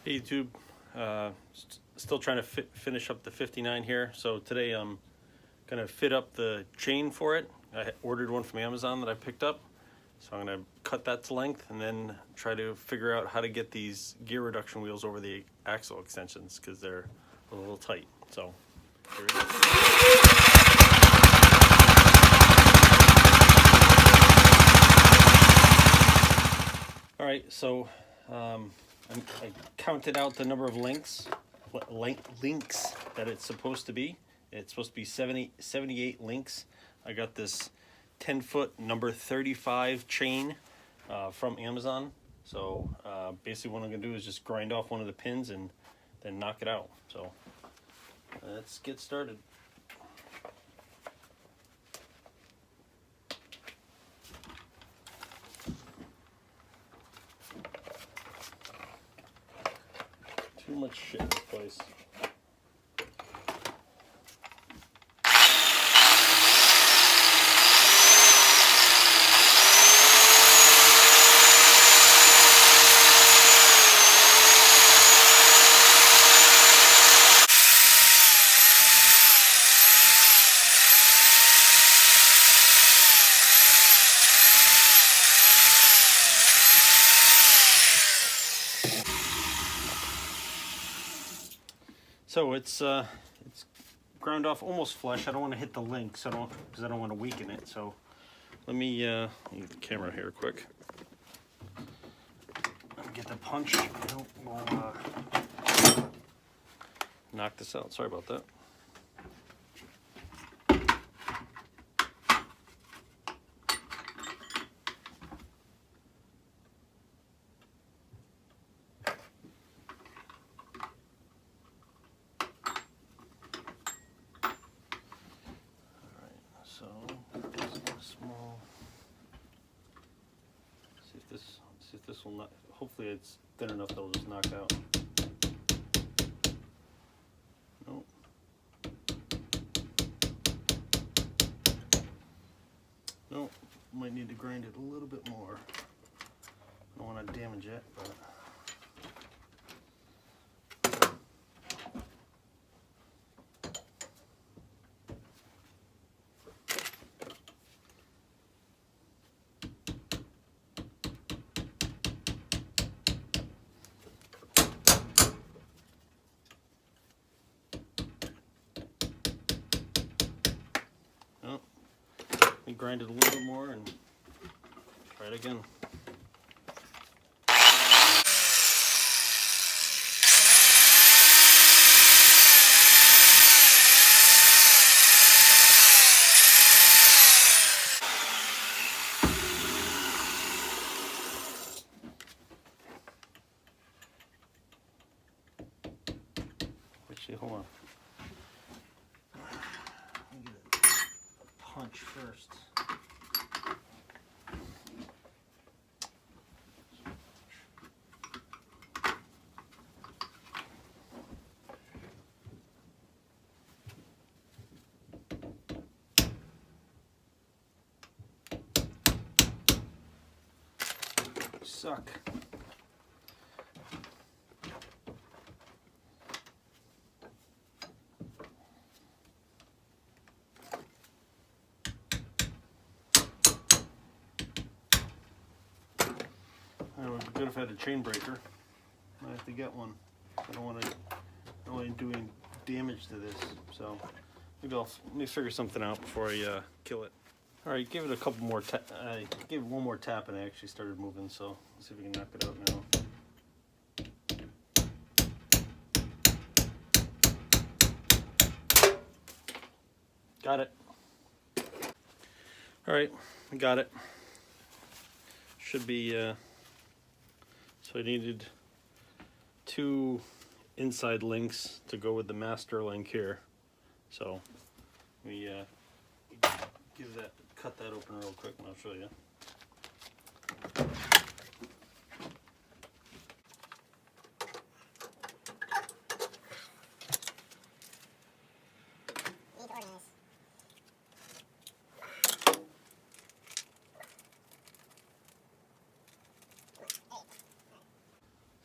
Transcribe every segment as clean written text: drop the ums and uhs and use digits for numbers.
Hey YouTube, still trying to finish up the 59 here. So today I'm gonna fit up the chain for it. I ordered one from Amazon that I picked up. So I'm gonna cut that to length and then try to figure out how to get these gear reduction wheels over the axle extensions because they're a little tight. So here we go. All right, so I counted out the number of links that it's supposed to be. It's supposed to be 78 links. I got this 10-foot number 35 chain from Amazon. So basically what I'm gonna do is just grind off one of the pins and then knock it out. So let's get started. Too much shit in this place. So it's ground off almost flush. I don't want to hit the link, so because I don't want to weaken it. So let me get the camera here quick. Let me get the punch. We'll knock this out. Sorry about that. So small. See if this will not. Hopefully it's thin enough that it'll just knock out. Nope. Nope. Might need to grind it a little bit more. I don't want to damage it, but. Grind it a little bit more and try it again. Actually, hold on. Let me get a punch first. Suck. It would be good if I had a chain breaker. I have to get one. I don't want to do any damage to this. So maybe let me figure something out before I kill it. All right, give it a couple more. I gave it one more tap, and I actually started moving. So let's see if we can knock it out now. Got it. All right, I got it. Should be. So I needed 2 inside links to go with the master link here. So let me cut that open real quick and I'll show you.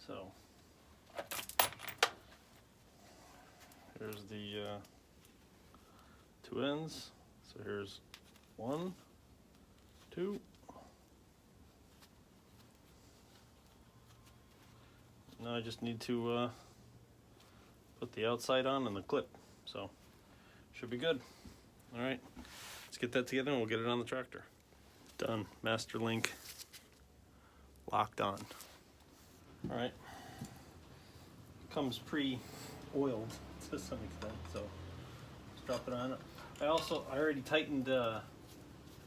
So Here's the two ends. So here's 1, 2. Now I just need to put the outside on and the clip. So should be good. All right, let's get that together and we'll get it on the tractor. Done. Master link locked on. All right. Comes pre-oiled to some extent, so let's drop it on. I already tightened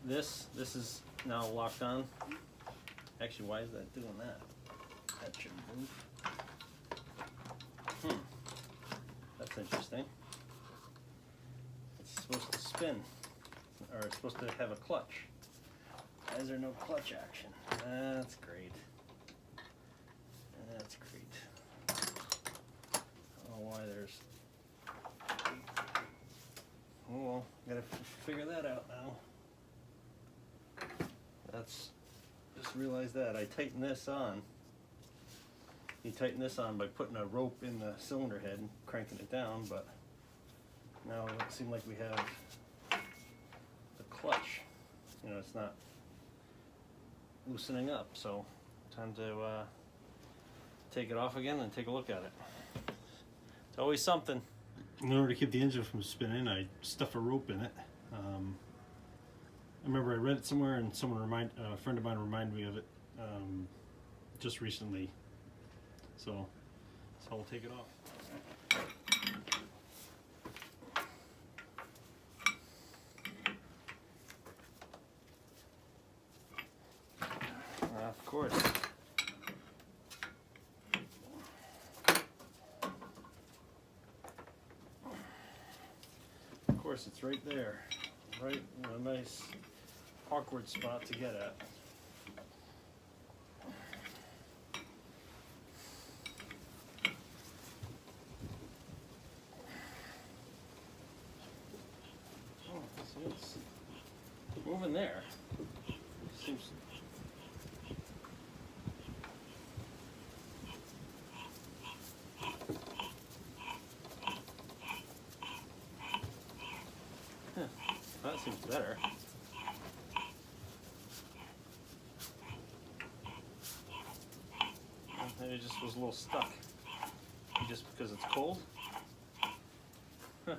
this. This is now locked on. Actually, why is that doing that? That should move. That's interesting. It's supposed to spin, or it's supposed to have a clutch. Why is there no clutch action? That's great. That's great. I don't know why there's... Oh well, gotta figure that out now. That's... Just realized that. I tightened this on. You tighten this on by putting a rope in the cylinder head and cranking it down, but now it seems like we have the clutch. You know, it's not loosening up, so time to take it off again and take a look at it. It's always something. In order to keep the engine from spinning, I stuff a rope in it. I remember I read it somewhere, and a friend of mine reminded me of it just recently. So we'll take it off. Of course. Of course, it's right there. Right in a nice awkward spot to get at. It's moving there. Seems. Huh. That seems better. Maybe it just was a little stuck. Just because it's cold. Huh.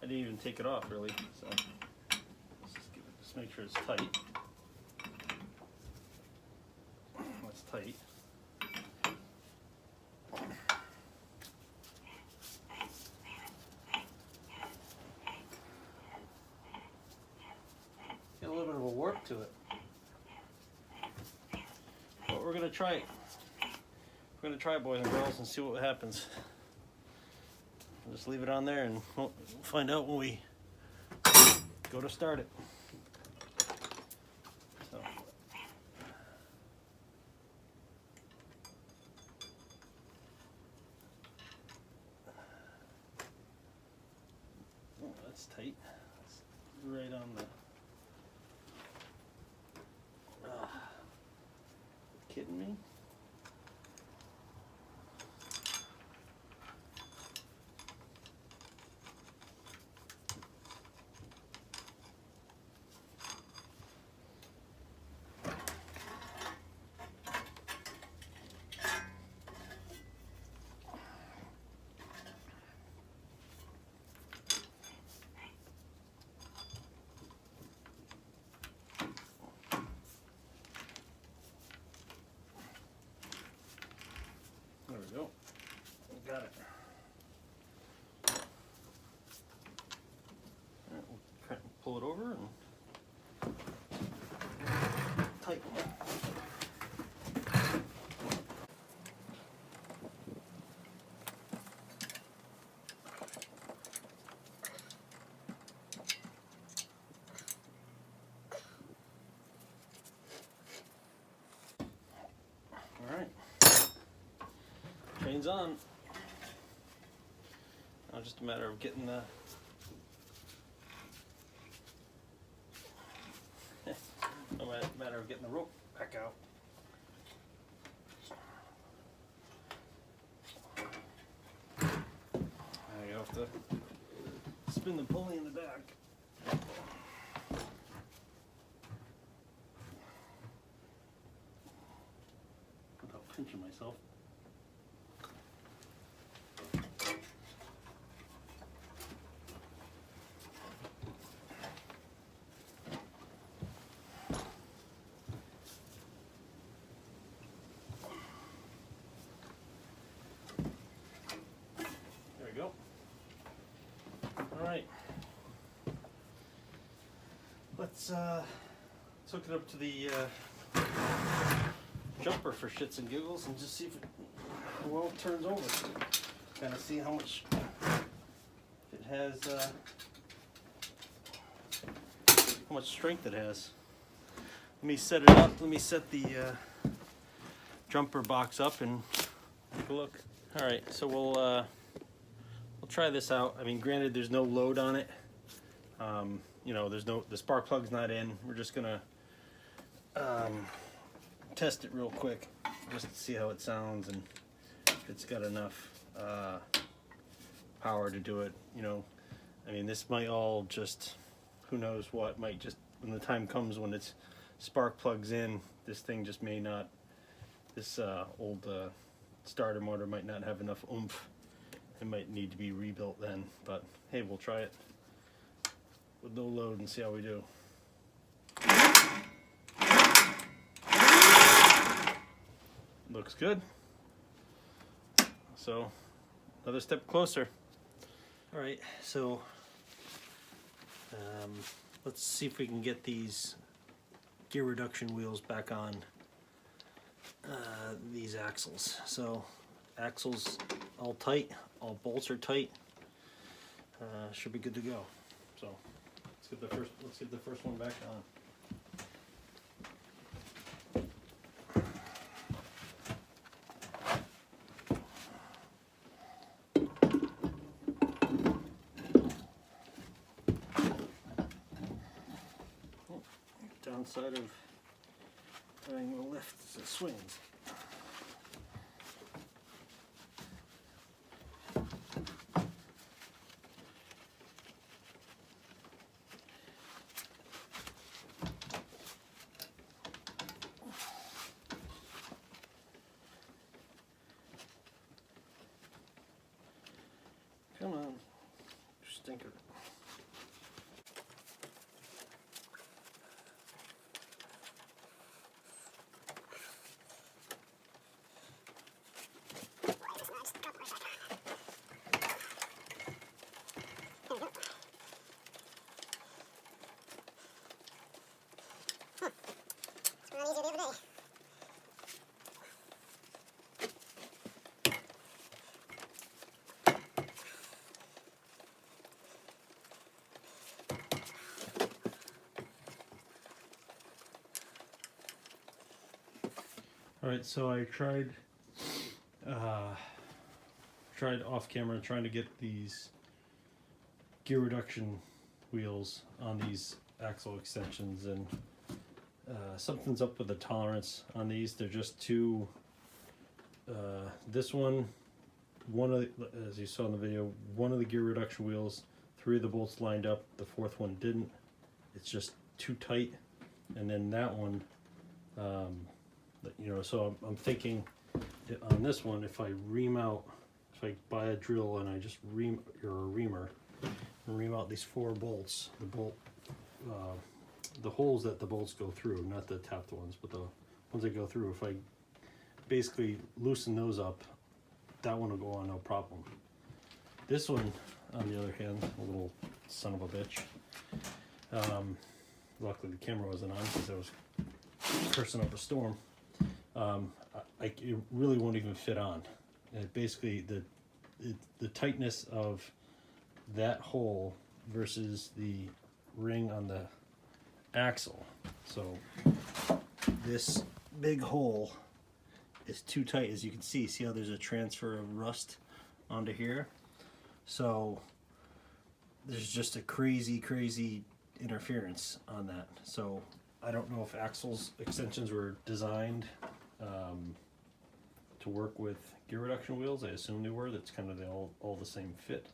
I didn't even take it off really, so let's make sure it's tight. That's tight. Get a little bit of a warp to it. But we're gonna try it. We're gonna try it, boys and girls, and see what happens. I'll just leave it on there and we'll find out when we go to start it. So. Oh, that's tight. That's right on the... Kidding me? There we go. Got it. All right, we'll pull it over and tighten it. All right. Chain's on. Now just a matter of getting the matter of getting the rope back out. spin the pulley in the back. Without pinching myself. There we go. All right. Let's hook it up to the jumper for shits and giggles and just see if it well turns over. Kind of see how much it has, how much strength it has. Let me set it up. Let me set the jumper box up and take a look. All right, so we'll try this out. I mean, granted, there's no load on it. You know, the spark plug's not in. We're just gonna test it real quick just to see how it sounds and if it's got enough power to do it. You know, I mean, this might all just, who knows what, might just, when the time comes when it's spark plugs in, this thing just may not, this old starter motor might not have enough oomph. It might need to be rebuilt then, but hey, we'll try it with no load and see how we do. Looks good. So, another step closer. All right, so let's see if we can get these gear reduction wheels back on these axles. So, axles all tight, all bolts are tight. Should be good to go. So, let's get the first one back on. Downside of having a lift is it swings. Come on, stinker. All right, so I tried off camera trying to get these gear reduction wheels on these axle extensions, and something's up with the tolerance on these. They're just too. This one of the, as you saw in the video, one of the gear reduction wheels, 3 of the bolts lined up. The 4th one didn't. It's just too tight, and then that one. You know, so I'm thinking on this one, if I ream out, if I buy a drill and I just ream, or a reamer, and ream out these 4 bolts, the holes that the bolts go through, not the tapped ones, but the ones that go through, if I basically loosen those up, that one will go on no problem. This one, on the other hand, a little son of a bitch. Luckily the camera wasn't on because I was cursing up a storm. It really won't even fit on. Basically, the tightness of that hole versus the ring on the axle. So this big hole is too tight, as you can see. See how there's a transfer of rust onto here? So there's just a crazy interference on that. So I don't know if axles extensions were designed to work with gear reduction wheels. I assume they were. That's kind of all the same fit.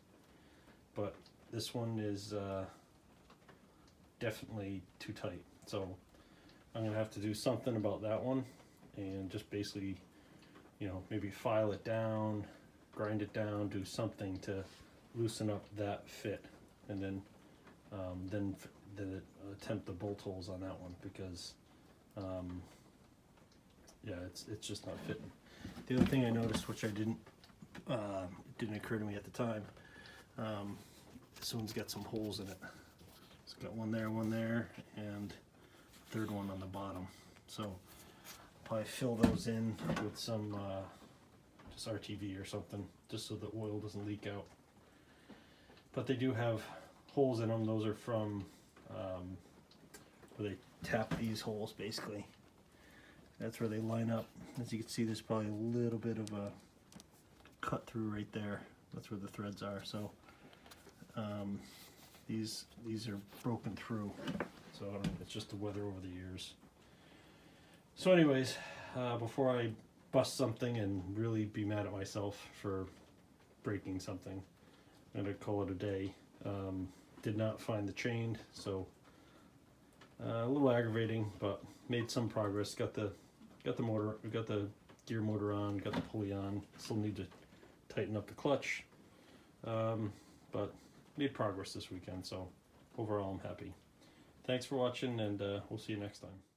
But this one is definitely too tight. So I'm gonna have to do something about that one, and just basically, you know, maybe file it down, grind it down, do something to loosen up that fit, and then attempt the bolt holes on that one, because yeah, it's just not fitting. The other thing I noticed, which I didn't it didn't occur to me at the time, this one's got some holes in it. It's got one there, and a third one on the bottom. So I'll probably fill those in with some just RTV or something, just so the oil doesn't leak out. But they do have holes in them. Those are from where they tap these holes, basically. That's where they line up. As you can see, there's probably a little bit of a cut through right there. That's where the threads are. So these are broken through. So I don't know, it's just the weather over the years. So anyways, before I bust something and really be mad at myself for breaking something, I'm gonna call it a day. Did not find the chain, so a little aggravating, but made some progress. Got the motor, we got the gear motor on, got the pulley on. Still need to tighten up the clutch, but made progress this weekend. So overall, I'm happy. Thanks for watching, and we'll see you next time.